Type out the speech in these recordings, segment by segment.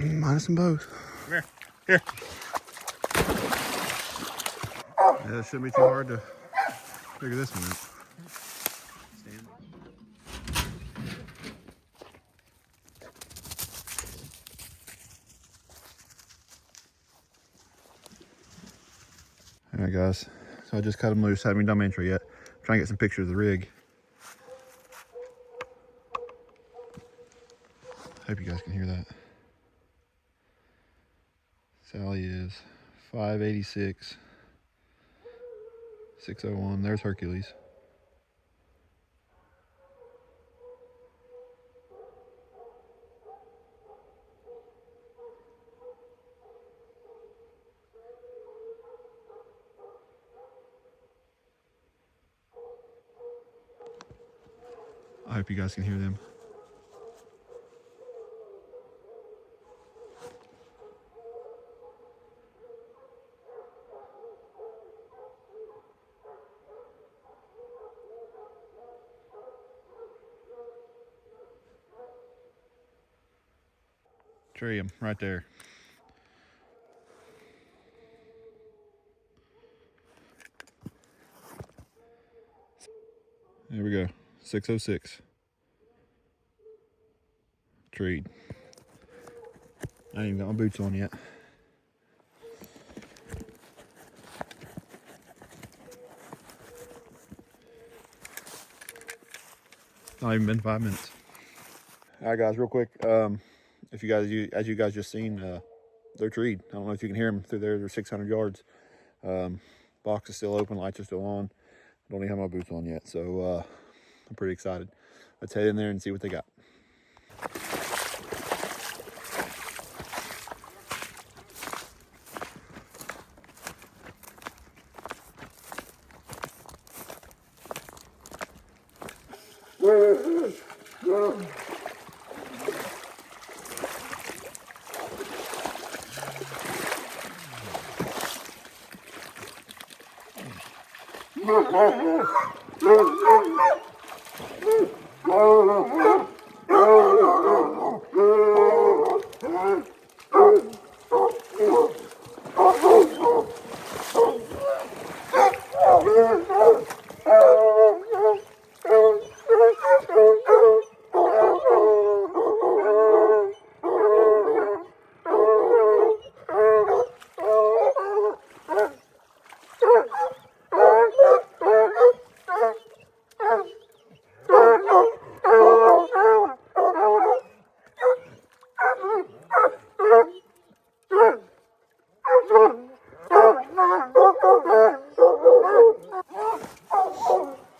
Minus them both. Come here. Here. Yeah, it shouldn't be too hard to figure this one out. Stand. All right, guys. So I just cut them loose. Haven't done my intro yet. I'm trying to get some pictures of the rig. Hope you guys can hear that. Sally is 586, 601. There's Hercules. I hope you guys can hear them. Tree them right there. There we go. 606. Treed. I ain't even got my boots on yet. Not even been 5 minutes. All right, guys, real quick. If you guys, as you guys just seen, they're treed. I don't know if you can hear them through there. They're 600 yards. Box is still open. Lights are still on. Don't even have my boots on yet, so I'm pretty excited. Let's head in there and see what they got.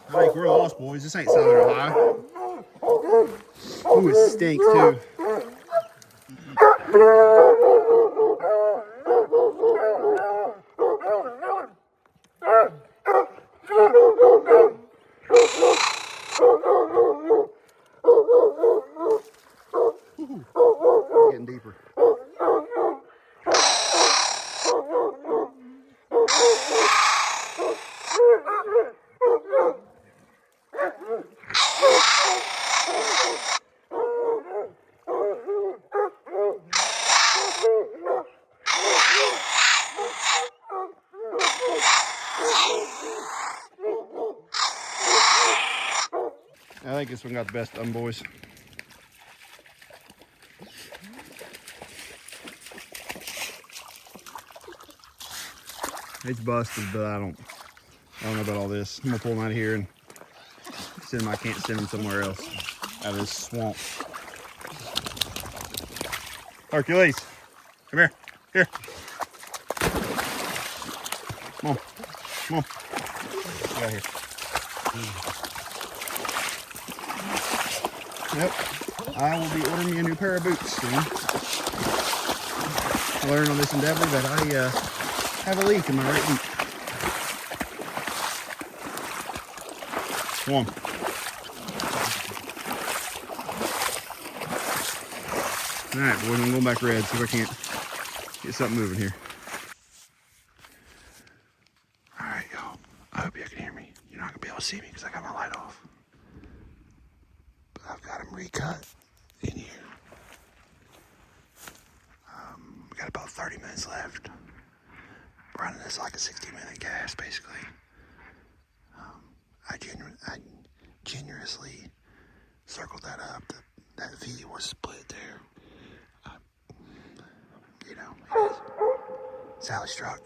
I think we're lost, boys. This ain't Southern Ohio. Ooh, it stinks too. Getting deeper. I think this one got the best of them, boys. It's busted, but I don't know about all this. I'm gonna pull them out of here and send them. I can't send them somewhere else out of this swamp. Hercules, come here. Here. Come on. Come on. Get out here. Yep. I will be ordering me a new pair of boots soon. I learned on this endeavor that I have a leak in my right boot. Come on. All right, boys, I'm going back red, see if I can't get something moving here. All right, y'all. I hope you can hear me. You're not going to be able to see me because I got my light off. But I've got them recut in here. minutes left. Running this like a 60-minute gas, basically. I generously circled that up. That V was split there. You know, Sally struck.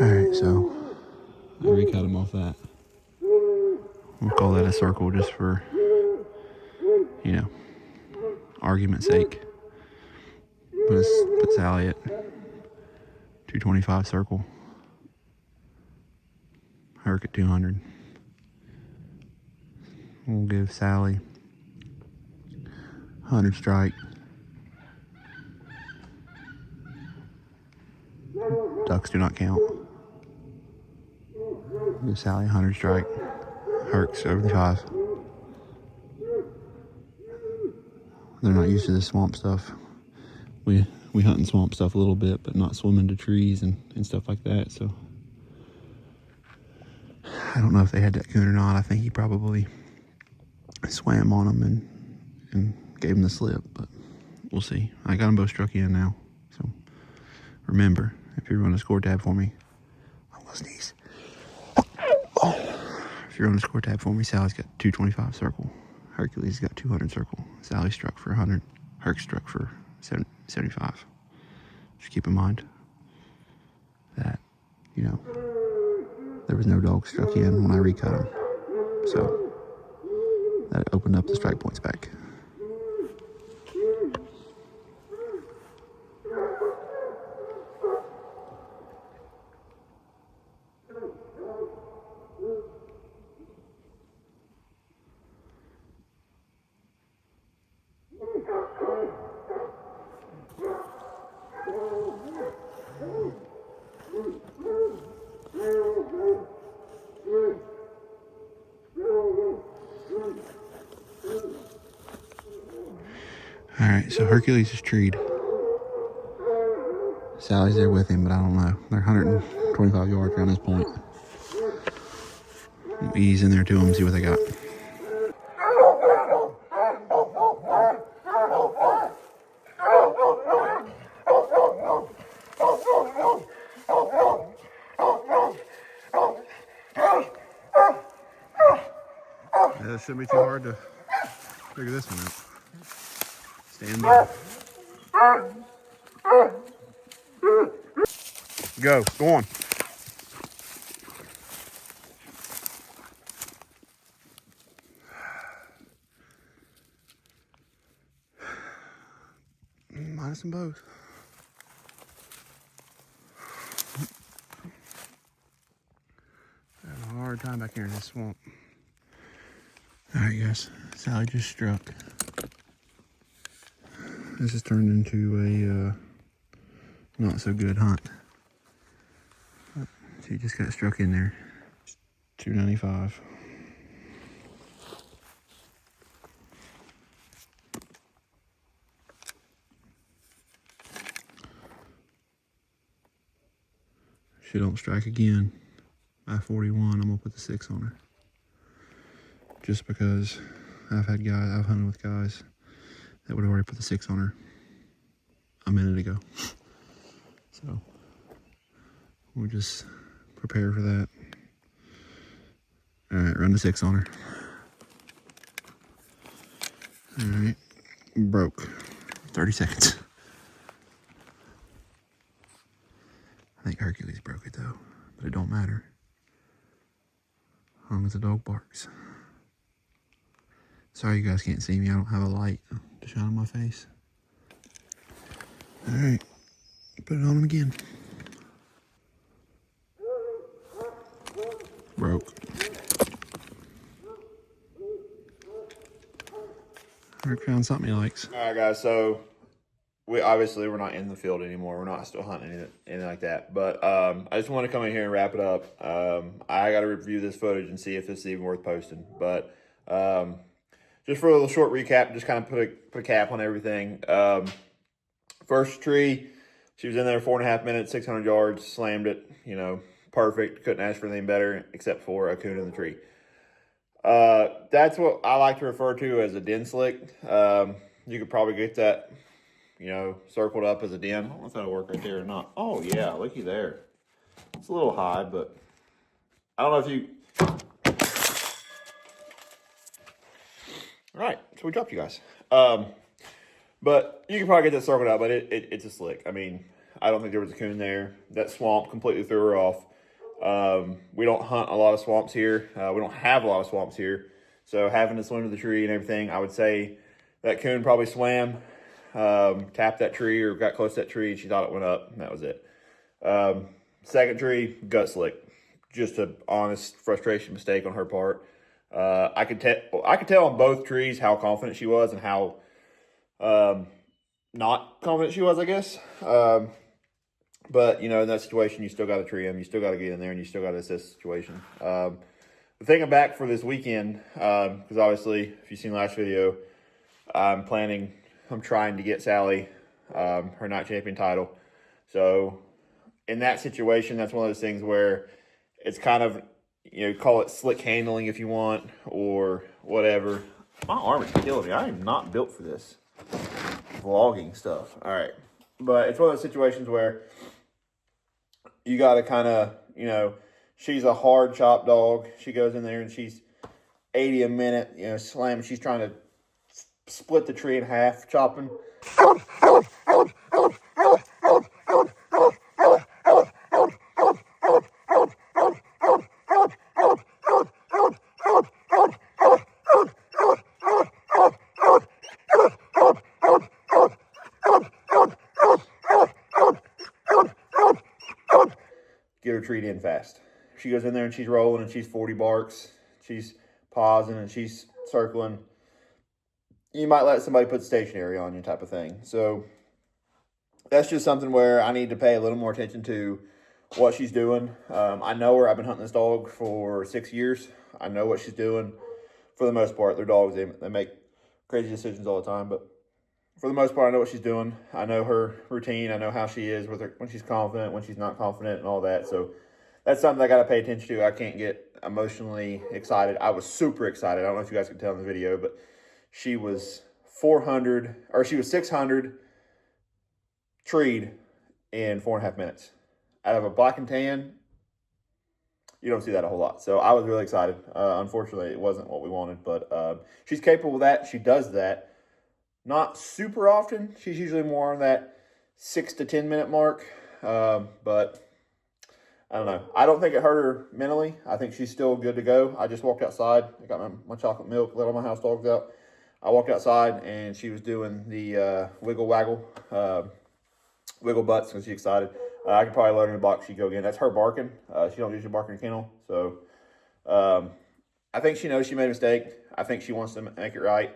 Alright, so I recut him off that. We'll call that a circle just for, you know, argument's sake. Put Sally at 225 circle. Herc at 200. We'll give Sally 100 strike. Ducks do not count. Give Sally 100 strike. Herc 75. They're not used to this swamp stuff. We hunt in swamp stuff a little bit, but not swim into trees and stuff like that, so I don't know if they had that coon or not. I think he probably swam on them and gave him the slip, but we'll see. I got them both struck in now, so remember, if you're running a score tab for me, I'm gonna sneeze. If you're on a score tab for me, Sally's got 225 circle. Hercules got 200 circle. Sally struck for 100. Herc struck for 75. Just keep in mind that, you know, there was no dog struck in when I recut them. So that opened up the strike points back. All right, so Hercules is treed. Sally's there with him, but I don't know. They're 125 yards around this point. We'll ease in there to them, see what they got. Yeah, it shouldn't be too hard to figure this one out. Stand by. Go on. Minus them both. Having a hard time back here in this swamp. Alright guys, Sally just struck. This has turned into a not so good hunt. She just got struck in there. 295. She don't strike again by 41, I'm gonna put the 6 on her. Just because I've hunted with guys that would have already put the 6 on her a minute ago. So we'll just prepare for that. All right, run the 6 on her. All right, broke. 30 seconds. I think Hercules broke it though, but it don't matter. As long as the dog barks. Sorry you guys can't see me, I don't have a light to shine on my face. All right, put it on him again. Broke. Rick found something he likes. All right, guys. So we're not in the field anymore. We're not still hunting anything like that. But I just want to come in here and wrap it up. I got to review this footage and see if this is even worth posting. But just for a little short recap, just kind of put a cap on everything. First tree, she was in there 4.5 minutes, 600 yards, slammed it. You know, perfect. Couldn't ask for anything better except for a coon in the tree. That's what I like to refer to as a den slick. You could probably get that, you know, circled up as a den. I don't know if that'll work right there or not. Oh yeah, looky there. It's a little high, but I don't know if you. All right, so we dropped you guys. But you can probably get that circled out, but it's a slick. I mean, I don't think there was a coon there. That swamp completely threw her off. We don't hunt a lot of swamps here. We don't have a lot of swamps here. So having to swim to the tree and everything, I would say that coon probably swam, tapped that tree or got close to that tree and she thought it went up, and that was it. Second tree, gut slick. Just an honest frustration mistake on her part. I could tell on both trees how confident she was and how not confident she was, I guess. But, you know, in that situation, you still got to tree them. You still got to get in there, and you still got to assess the situation. The thing I'm back for this weekend, because obviously, if you've seen last video, I'm trying to get Sally her Nite champion title. So, in that situation, that's one of those things where it's kind of, you know, call it slick handling if you want, or whatever. My arm is killing me. I am not built for this vlogging stuff. All right. But it's one of those situations where you got to kind of, you know, she's a hard chop dog. She goes in there and she's 80 a minute, you know, slamming. She's trying to split the tree in half, chopping. Get her treat in fast. She goes in there and she's rolling and she's 40 barks. She's pausing and she's circling. You might let somebody put stationary on you type of thing. So that's just something where I need to pay a little more attention to what she's doing. I know her. I've been hunting this dog for 6 years. I know what she's doing. For the most part, they're dogs. They make crazy decisions all the time, but for the most part, I know what she's doing. I know her routine. I know how she is with her when she's confident, when she's not confident, and all that. So that's something I got to pay attention to. I can't get emotionally excited. I was super excited. I don't know if you guys can tell in the video, but she was 600 treed in 4.5 minutes. Out of a black and tan, you don't see that a whole lot. So I was really excited. Unfortunately, it wasn't what we wanted, but she's capable of that. She does that. Not super often. She's usually more on that 6 to 10 minute mark. But I don't know. I don't think it hurt her mentally. I think she's still good to go. I just walked outside. I got my chocolate milk, let all my house dogs out. I walked outside and she was doing the wiggle waggle, wiggle butts because she's excited. I could probably let her in the box. She'd go again. That's her barking. She don't usually bark in a kennel. So I think she knows she made a mistake. I think she wants to make it right.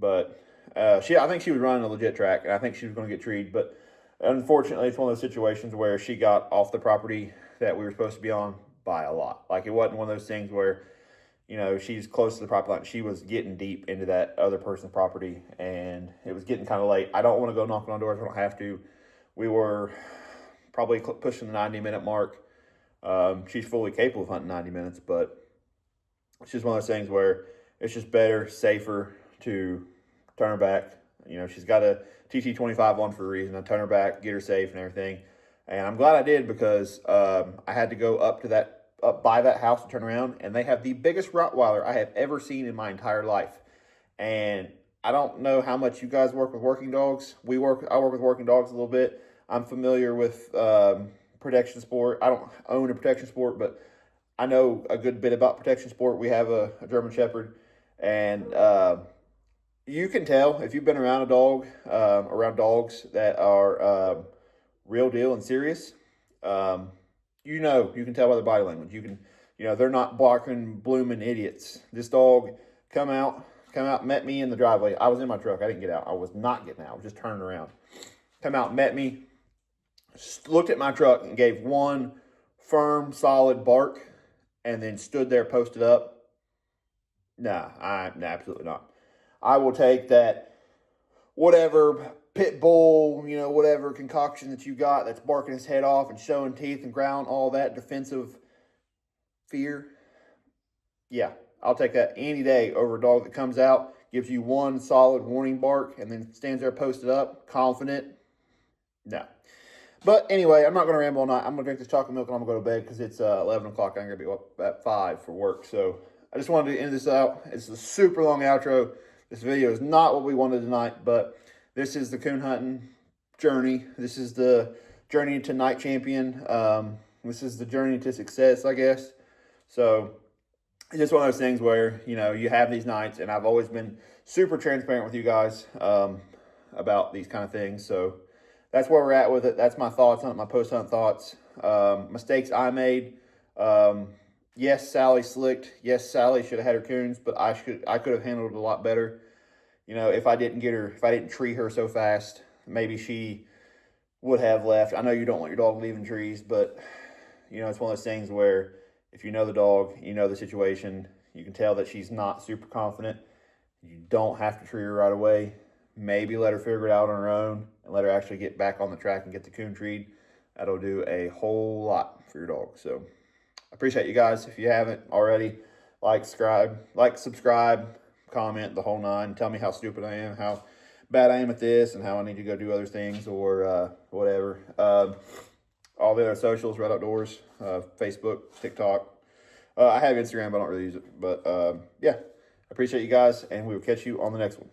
But I think she was running a legit track, and I think she was going to get treed. But unfortunately, it's one of those situations where she got off the property that we were supposed to be on by a lot. Like, it wasn't one of those things where, you know, she's close to the property line. She was getting deep into that other person's property, and it was getting kind of late. I don't want to go knocking on doors. I don't have to. We were probably pushing the 90-minute mark. She's fully capable of hunting 90 minutes, but it's just one of those things where it's just better, safer to turn her back. You know, she's got a TT25 on for a reason. I turn her back, get her safe and everything. And I'm glad I did because I had to go up by that house to turn around, and they have the biggest Rottweiler I have ever seen in my entire life. And I don't know how much you guys work with working dogs. I work with working dogs a little bit. I'm familiar with protection sport. I don't own a protection sport, but I know a good bit about protection sport. We have a German Shepherd, and you can tell if you've been around a dog, around dogs that are real deal and serious. You can tell by their body language. They're not barking, blooming idiots. This dog come out, met me in the driveway. I was in my truck. I didn't get out. I was not getting out. I was just turning around. Come out, met me, looked at my truck and gave one firm, solid bark, and then stood there posted up. Nah, absolutely not. I will take that whatever pit bull, you know, whatever concoction that you got that's barking his head off and showing teeth and ground, all that defensive fear. Yeah, I'll take that any day over a dog that comes out, gives you one solid warning bark, and then stands there posted up, confident. No. But anyway, I'm not going to ramble all night. I'm going to drink this chocolate milk and I'm going to go to bed because it's 11 o'clock. I'm going to be up at 5 for work. So I just wanted to end this out. It's a super long outro. This video is not what we wanted tonight, but this is the coon hunting journey. This is the journey to Nite champion. This is the journey to success, I guess. So it's just one of those things where, you know, you have these nights, and I've always been super transparent with you guys about these kind of things. So that's where we're at with it. That's my thoughts on it, my post-hunt thoughts. Mistakes I made. Yes, Sally slicked. Yes, Sally should have had her coons, but I could have handled it a lot better. You know, if I didn't tree her so fast, maybe she would have left. I know you don't want your dog leaving trees, but, you know, it's one of those things where if you know the dog, you know the situation, you can tell that she's not super confident. You don't have to tree her right away. Maybe let her figure it out on her own and let her actually get back on the track and get the coon treed. That'll do a whole lot for your dog. So I appreciate you guys. If you haven't already, like, subscribe, comment, the whole nine. Tell me how stupid I am, how bad I am at this, and how I need to go do other things or whatever. All the other socials, Red Outdoors, Facebook, TikTok. I have Instagram, but I don't really use it. But yeah, I appreciate you guys, and we will catch you on the next one.